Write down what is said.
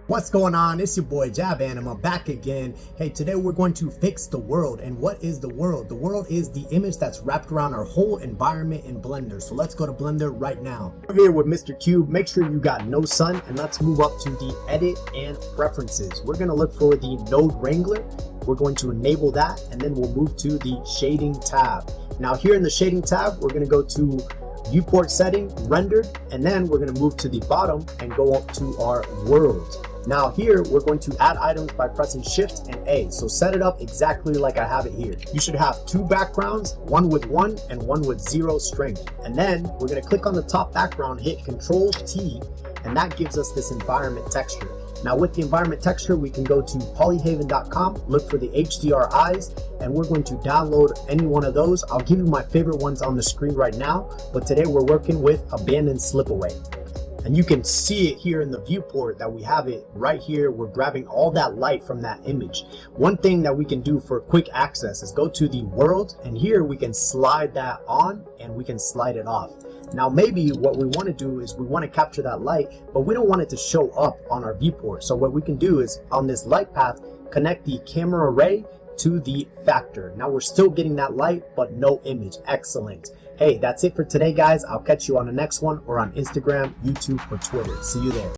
What's going on? It's your boy JabAnima, I'm back again. Hey, today we're going to fix the world. And what is the world? The world is the image that's wrapped around our whole environment in Blender. So let's go to Blender right now. We're here with Mr. Cube. Make sure you got no sun, and let's move up to the edit and preferences. We're going to look for the node wrangler. We're going to enable that, and then we'll move to the shading tab. Now here in the shading tab, we're going to go to viewport setting, rendered, and then we're going to move to the bottom and go up to our world. Now here, we're going to add items by pressing Shift and A. So set it up exactly like I have it here. You should have two backgrounds, one with 1 and one with 0 strength. And then we're going to click on the top background, hit Control T, and that gives us this environment texture. Now with the environment texture, we can go to polyhaven.com, look for the HDR eyes, and we're going to download any one of those. I'll give you my favorite ones on the screen right now, but today we're working with Abandoned Slipaway. And you can see it here in the viewport that we have it right here. We're grabbing all that light from that image. One thing that we can do for quick access is go to the world, and here we can slide that on and we can slide it off. Now maybe what we want to do is we want to capture that light, but we don't want it to show up on our viewport. So what we can do is on this light path, connect the camera array to the factor. Now we're still getting that light, but no image. Excellent. Hey, that's it for today, guys. I'll catch you on the next one, or on Instagram, YouTube, or Twitter. See you there.